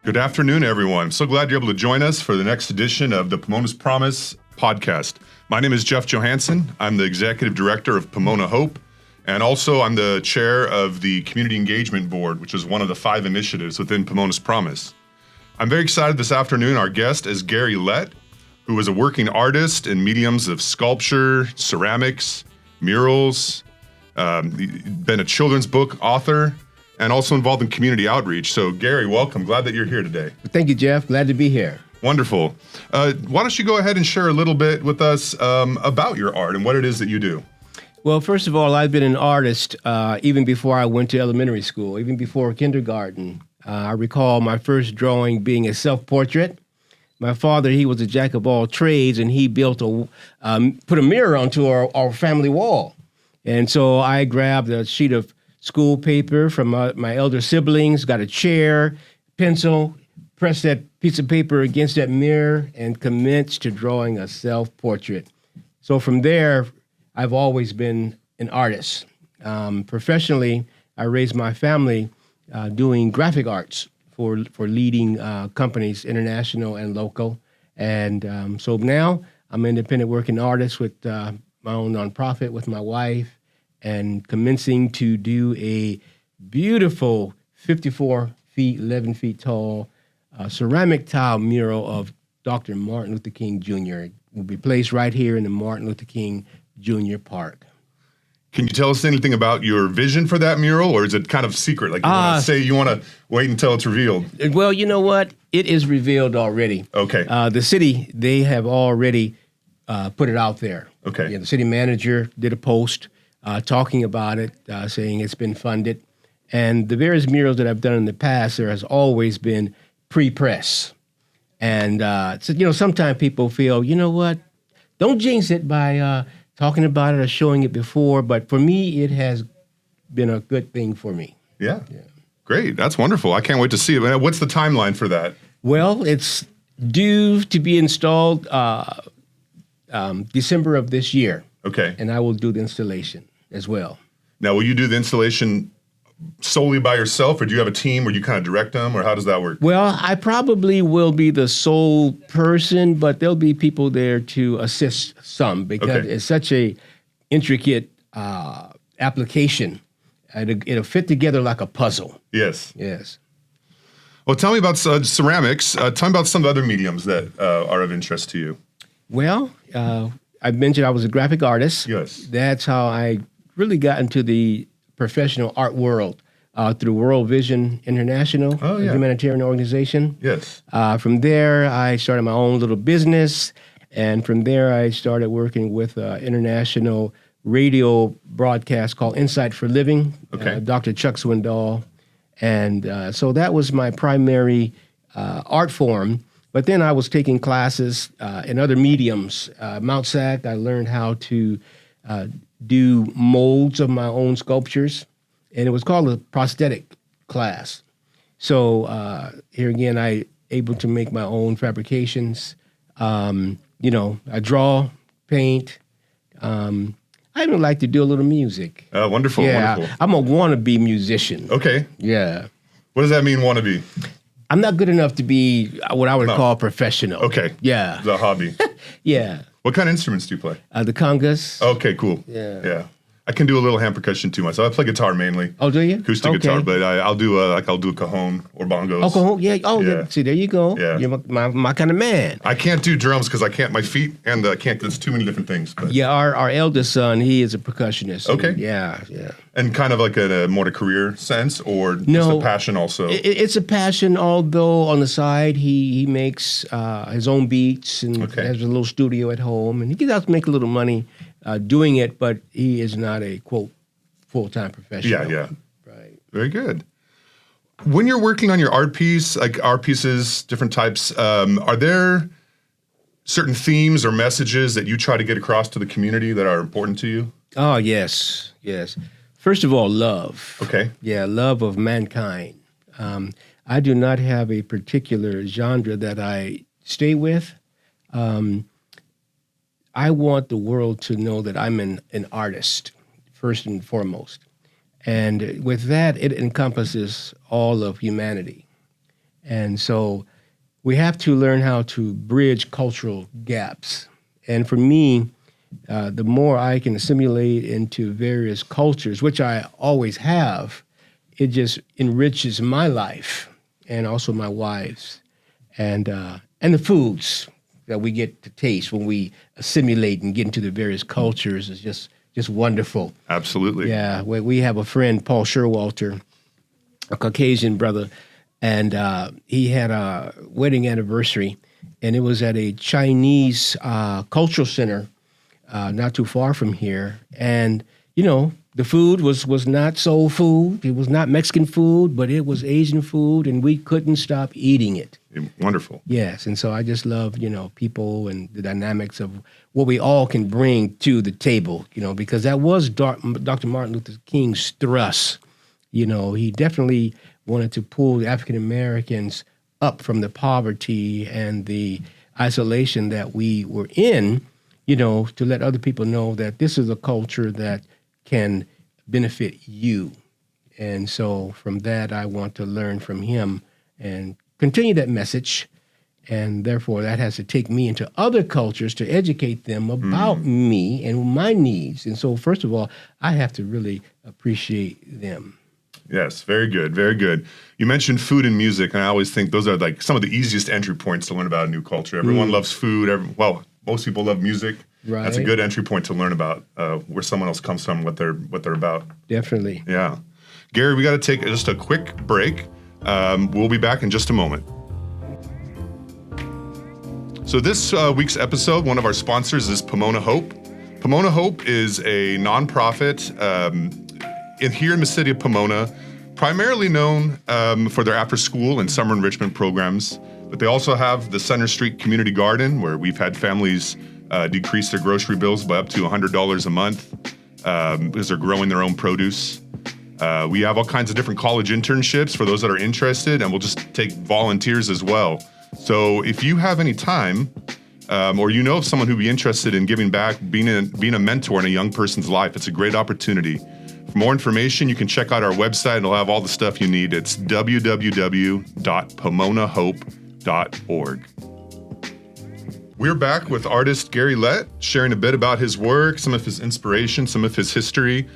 Good afternoon, everyone. I'm so glad you're able to join us for the next edition of the Pomona's Promise podcast. My name is Jeff Johannsen. I'm the Executive Director of Pomona Hope, and also I'm the Chair of the Community Engagement Board, which is one of the 5 initiatives within Pomona's Promise. I'm very excited this afternoon. Our guest is Gary Lett, who is a working artist in mediums of sculpture, ceramics, murals, been a children's book author, and also involved in community outreach. So Gary, welcome. Glad that you're here today. Thank you, Jeff. Glad to be here. Wonderful. Why don't you go ahead and share a little bit with us about your art and what it is that you do? Well, first of all, I've been an artist even before I went to elementary school, even before kindergarten. I recall my first drawing being a self-portrait. My father, he was a jack of all trades, and he built put a mirror onto our family wall. And so I grabbed a sheet of school paper from my elder siblings, got a chair, pencil, pressed that piece of paper against that mirror, and commenced to drawing a self-portrait. So from there, I've always been an artist. Professionally, I raised my family doing graphic arts for leading companies, international and local. And so now I'm an independent working artist with my own nonprofit with my wife, and commencing to do a beautiful 54 feet, 11 feet tall ceramic tile mural of Dr. Martin Luther King Jr. It will be placed right here in the Martin Luther King Jr. Park. Can you tell us anything about your vision for that mural, or is it kind of secret? Like you want to wait until it's revealed? Well, you know what? It is revealed already. Okay. The city, they have already put it out there. Okay. Yeah, the city manager did a post talking about it, saying it's been funded. And the various murals that I've done in the past, there has always been pre-press. And so, sometimes people feel, you know what, don't jinx it by talking about it or showing it before. But for me, it has been a good thing for me. Yeah. Great. That's wonderful. I can't wait to see it. What's the timeline for that? Well, it's due to be installed December of this year. Okay. And I will do the installation as well. Now, will you do the installation solely by yourself, or do you have a team where you kind of direct them, or how does that work? Well, I probably will be the sole person, but there'll be people there to assist some because it's such a intricate application. It'll fit together like a puzzle. Yes. Yes. Well, tell me about ceramics. Tell me about some other mediums that are of interest to you. Well, I mentioned I was a graphic artist. Yes. That's how I really got into the professional art world through World Vision International, a humanitarian organization. Yes. From there, I started my own little business, and from there, I started working with an international radio broadcast called Insight for Living, Dr. Chuck Swindoll, and so that was my primary art form. But then I was taking classes in other mediums. Mount Sac, I learned how to do molds of my own sculptures, and it was called a prosthetic class. So here again, I able to make my own fabrications. I draw, paint. I even like to do a little music. Wonderful, yeah, wonderful. I'm a wannabe musician. Okay. Yeah. What does that mean, wannabe? I'm not good enough to be what I would call professional. Okay. Yeah. It's a hobby. Yeah. What kind of instruments do you play? The congas. Okay, cool. Yeah. I can do a little hand percussion too myself. I play guitar mainly. Oh, do you? Acoustic guitar, but I'll do a cajon or bongos. Oh, cajon, yeah. Oh, Yeah. See, there you go. Yeah. You're my kind of man. I can't do drums because I can't. My feet and I can't. There's too many different things. But. Yeah, our eldest son, he is a percussionist. Okay. Yeah. And kind of like a more a career sense, or just a passion also. It's a passion. Although on the side, he makes his own beats and has a little studio at home, and he gets out to make a little money doing it. But he is not a quote full-time professional. Yeah. Right. Very good. When you're working on your art piece, like art pieces, different types, are there certain themes or messages that you try to get across to the community that are important to you? Oh, yes. First of all, love. Okay. Yeah, love of mankind. I do not have a particular genre that I stay with. I want the world to know that I'm an artist, first and foremost. And with that, it encompasses all of humanity. And so we have to learn how to bridge cultural gaps. And for me, the more I can assimilate into various cultures, which I always have, it just enriches my life and also my wife's, and the foods that we get to taste when we assimilate and get into the various cultures is just wonderful. Absolutely. Yeah, we have a friend, Paul Sherwalter, a Caucasian brother, and he had a wedding anniversary, and it was at a Chinese cultural center not too far from here. And, the food was not soul food. It was not Mexican food, but it was Asian food, and we couldn't stop eating it. Wonderful. Yes, and so I just love, people and the dynamics of what we all can bring to the table, because that was Dr. Martin Luther King's thrust. He definitely wanted to pull the African Americans up from the poverty and the isolation that we were in, to let other people know that this is a culture that can benefit you. And so from that, I want to learn from him and continue that message. And therefore, that has to take me into other cultures to educate them about me and my needs. And so, first of all, I have to really appreciate them. Yes, very good, very good. You mentioned food and music, and I always think those are like some of the easiest entry points to learn about a new culture. Everyone loves food. Most people love music. Right. That's a good entry point to learn about where someone else comes from, what they're about. Definitely. Yeah. Gary, we got to take just a quick break. We'll be back in just a moment. So this week's episode, one of our sponsors is Pomona Hope. Pomona Hope is a nonprofit here in the city of Pomona, primarily known for their after-school and summer enrichment programs. But they also have the Center Street Community Garden, where we've had families decrease their grocery bills by up to $100 a month because they're growing their own produce. We have all kinds of different college internships for those that are interested, and we'll just take volunteers as well. So if you have any time, or you know of someone who'd be interested in giving back, being a mentor in a young person's life, it's a great opportunity. For more information, you can check out our website, and it'll have all the stuff you need. It's www.pomonahope.org. We're back with artist Gary Lett, sharing a bit about his work, some of his inspiration, some of his history.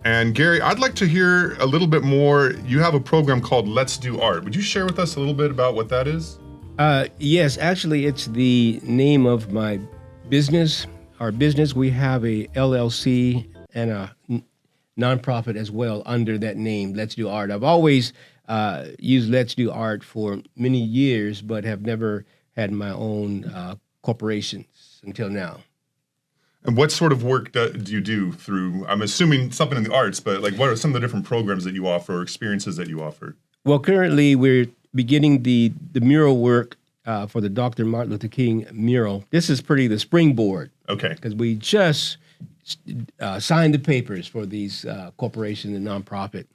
And Gary, I'd like to hear a little bit more. You have a program called Let's Do Art. Would you share with us a little bit about what that is? Yes, actually, it's the name of my business. Our business, we have a LLC and a nonprofit as well under that name, Let's Do Art. I've always used Let's Do Art for many years, but have never had my own corporations until now. And what sort of work do you do through, I'm assuming something in the arts, but like what are some of the different programs that you offer or experiences that you offer? Well, currently we're beginning the mural work for the Dr. Martin Luther King mural. This is the springboard. Okay. Because we just signed the papers for these corporations and nonprofit.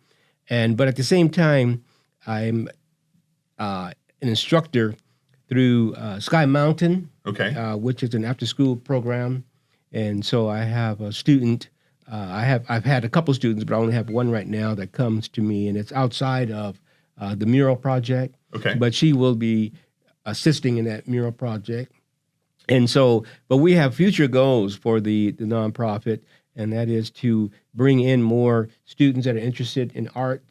But at the same time, I'm an instructor through Sky Mountain, which is an after-school program. And so I have a student. I've had a couple students, but I only have one right now that comes to me, and it's outside of the mural project. Okay. But she will be assisting in that mural project. And so, but we have future goals for the nonprofit, and that is to bring in more students that are interested in art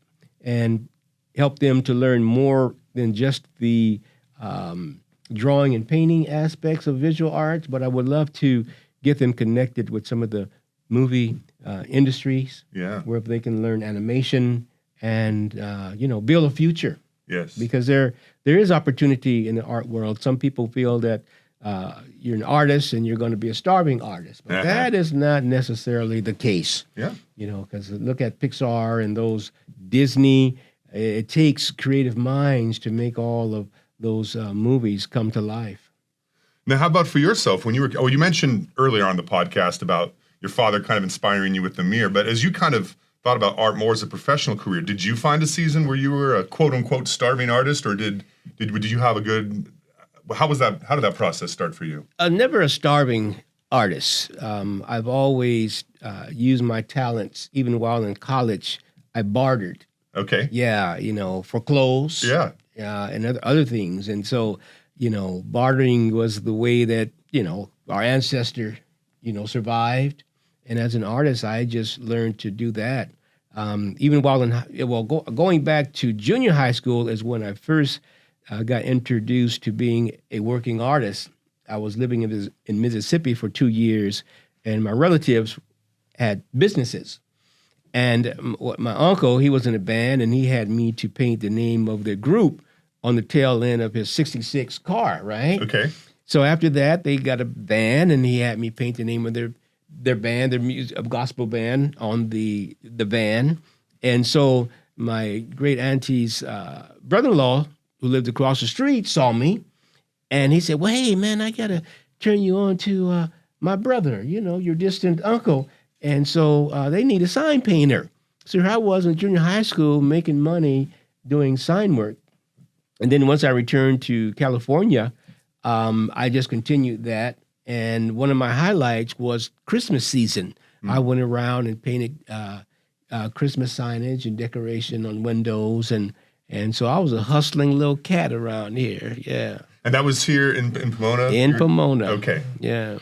and help them to learn more than just the drawing and painting aspects of visual arts, but I would love to get them connected with some of the movie industries, where they can learn animation and build a future. Yes, because there is opportunity in the art world. Some people feel that you're an artist and you're going to be a starving artist, but that is not necessarily the case. Yeah, because look at Pixar and those Disney. It takes creative minds to make all of those movies come to life. Now, how about for yourself? When you mentioned earlier on the podcast about your father kind of inspiring you with the mirror, but as you kind of thought about art more as a professional career, did you find a season where you were a quote unquote starving artist, or did you have a good? How did that process start for you? Never a starving artist. I've always used my talents. Even while in college, I bartered. Okay. Yeah, for clothes. Yeah. and other things. And so, bartering was the way that, our ancestor, survived. And as an artist, I just learned to do that. Even while going back to junior high school is when I first got introduced to being a working artist. I was living in Mississippi for 2 years, and my relatives had businesses. And my uncle, he was in a band, and he had me to paint the name of the group on the tail end of his 66 car, right? Okay. So after that, they got a band, and he had me paint the name of their band, their music, gospel band, on the van. And so my great auntie's brother-in-law, who lived across the street, saw me, and he said, "Well, hey, man, I got to turn you on to my brother, your distant uncle." And so they need a sign painter. So here I was in junior high school making money doing sign work. And then once I returned to California, I just continued that. And one of my highlights was Christmas season. I went around and painted Christmas signage and decoration on windows. And so I was a hustling little cat around here. Yeah. And that was here in Pomona? Pomona. Okay. Yeah.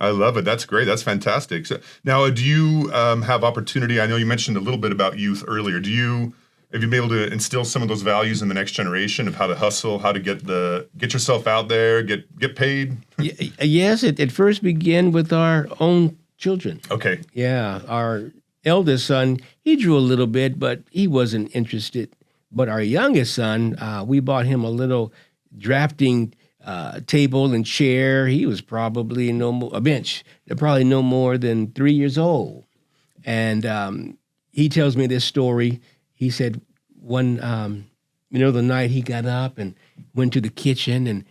I love it. That's great. That's fantastic. So, now, do you have opportunity? I know you mentioned a little bit about youth earlier. Have you been able to instill some of those values in the next generation of how to hustle, how to get yourself out there, get paid? Yes, it first began with our own children. Okay. Yeah, our eldest son, he drew a little bit, but he wasn't interested. But our youngest son, we bought him a little drafting table and chair. He was probably a bench, probably no more than 3 years old. And he tells me this story. He said one middle of the night he got up and went to the kitchen, and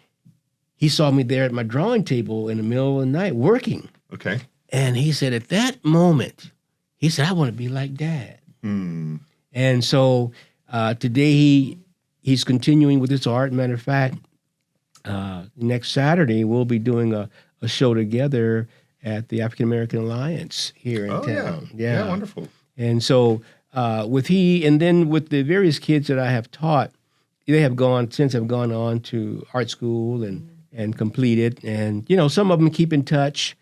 he saw me there at my drawing table in the middle of the night working. Okay. And he said, at that moment, he said, "I want to be like Dad." And so today he's continuing with his art. Matter of fact, next Saturday we'll be doing a show together at the African American Alliance here in town. Yeah, wonderful. And so with the various kids that I have taught, they have gone on to art school and completed. And some of them keep in touch.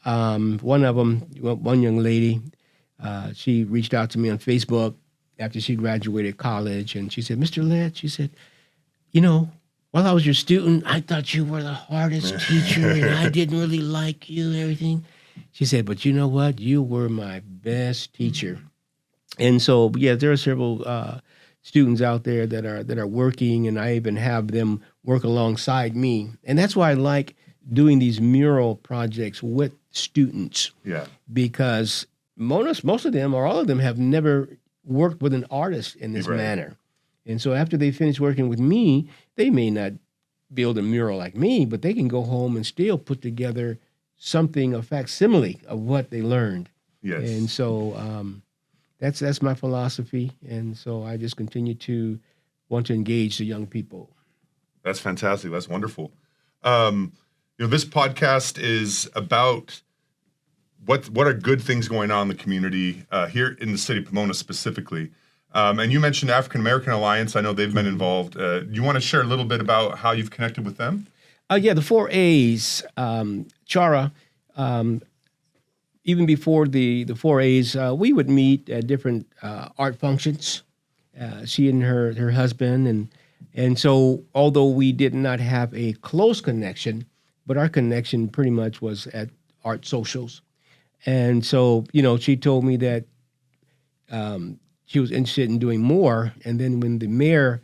One of them, one young lady, she reached out to me on Facebook after she graduated college, and she said, "Mr. Lett," she said, "while I was your student, I thought you were the hardest teacher, and I didn't really like you and everything." She said, "But you know what? You were my best teacher." And so, yeah, there are several students out there that are working, and I even have them work alongside me. And that's why I like doing these mural projects with students. Yeah. Because most of them, or all of them, have never worked with an artist in this manner. And so after they finish working with me, they may not build a mural like me, but they can go home and still put together something, a facsimile of what they learned. Yes. And so that's my philosophy. And so I just continue to want to engage the young people. That's fantastic. That's wonderful. This podcast is about what are good things going on in the community here in the city of Pomona specifically. And you mentioned African American Alliance. I know they've been involved. Do you want to share a little bit about how you've connected with them? Yeah, the 4A's, Chara, even before the 4A's, we would meet at different art functions, she and her husband. And so although we did not have a close connection, but our connection pretty much was at art socials. And so, she told me that she was interested in doing more. And then when the mayor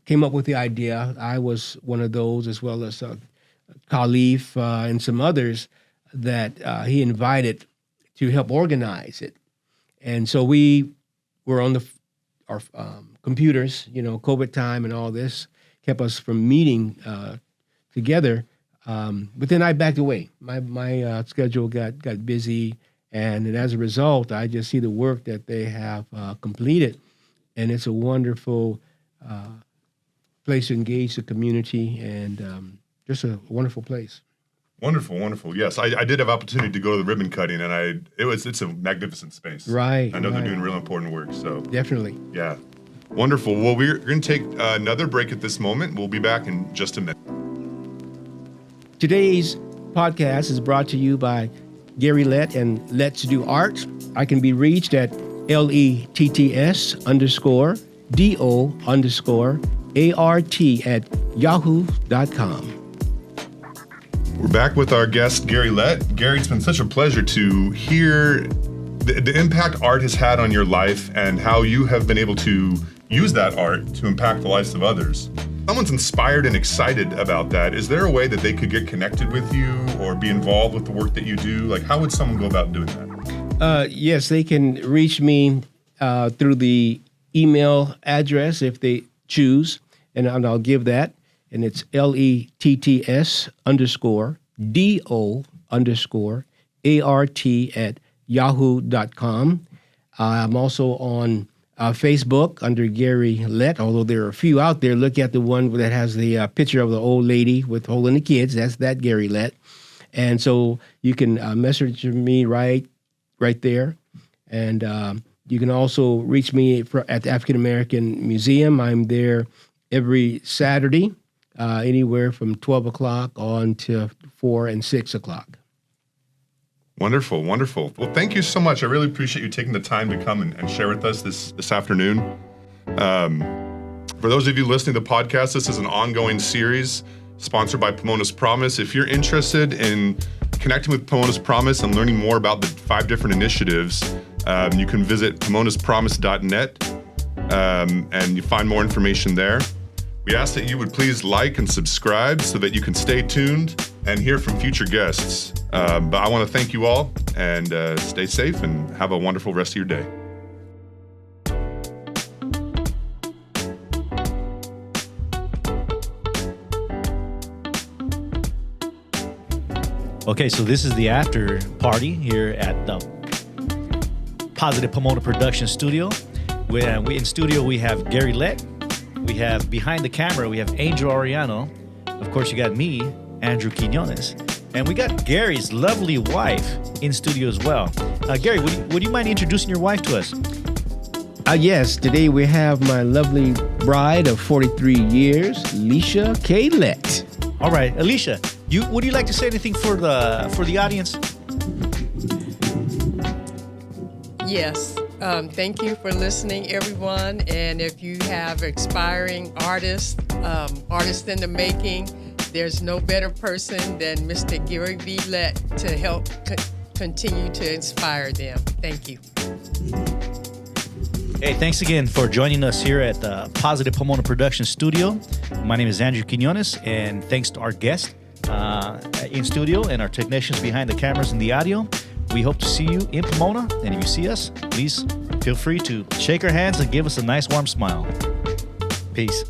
came up with the idea, I was one of those, as well as Khalif and some others that he invited to help organize it. And so we were on our computers, COVID time and all this kept us from meeting together. But then I backed away. My schedule got busy, and as a result, I just see the work that they have completed, and it's a wonderful place to engage the community, and just a wonderful place. Wonderful, wonderful. Yes, I did have opportunity to go to the ribbon cutting, and it's a magnificent space. Right. I know they're doing real important work. So definitely. Yeah. Wonderful. Well, we're going to take another break at this moment. We'll be back in just a minute. Today's podcast is brought to you by Gary Lett and Let's Do Art. I can be reached at LETTS_DO_ART@yahoo.com. We're back with our guest, Gary Lett. Gary, it's been such a pleasure to hear the impact art has had on your life and how you have been able to use that art to impact the lives of others. Someone's inspired and excited about that. Is there a way that they could get connected with you or be involved with the work that you do? Like, how would someone go about doing that? Yes, they can reach me through the email address if they choose, and I'll give that. And it's LETTS_DO_ART@yahoo.com. I'm also on Facebook under Gary Lett, although there are a few out there. Look at the one that has the picture of the old lady with holding the kids. That's that Gary Lett. And so you can message me right there. And you can also reach me at the African American Museum. I'm there every Saturday, anywhere from 12 o'clock on to 4 and 6 o'clock. Wonderful, wonderful. Well, thank you so much. I really appreciate you taking the time to come and share with us this afternoon. For those of you listening to the podcast, this is an ongoing series sponsored by Pomona's Promise. If you're interested in connecting with Pomona's Promise and learning more about the 5 different initiatives, you can visit pomonapromise.net and you find more information there. We ask that you would please like and subscribe so that you can stay tuned and hear from future guests. But I want to thank you all and stay safe and have a wonderful rest of your day. Okay, so this is the after party here at the Positive Pomona Production Studio. We in studio, we have Gary Lett. We have behind the camera, we have Angel Arellano. Of course, you got me, Andrew Quiñones. And we got Gary's lovely wife in studio as well. Gary, would you mind introducing your wife to us? Yes, today we have my lovely bride of 43 years, Alicia K. Lett. All right, Alicia, would you like to say anything for the audience? Yes. Thank you for listening, everyone. And if you have aspiring artists in the making, there's no better person than Mr. Gary V. Lett to help continue to inspire them. Thank you. Hey, thanks again for joining us here at the Positive Pomona Production Studio. My name is Andrew Quiñones, and thanks to our guest in studio and our technicians behind the cameras and the audio. We hope to see you in Pomona, and if you see us, please feel free to shake our hands and give us a nice warm smile. Peace.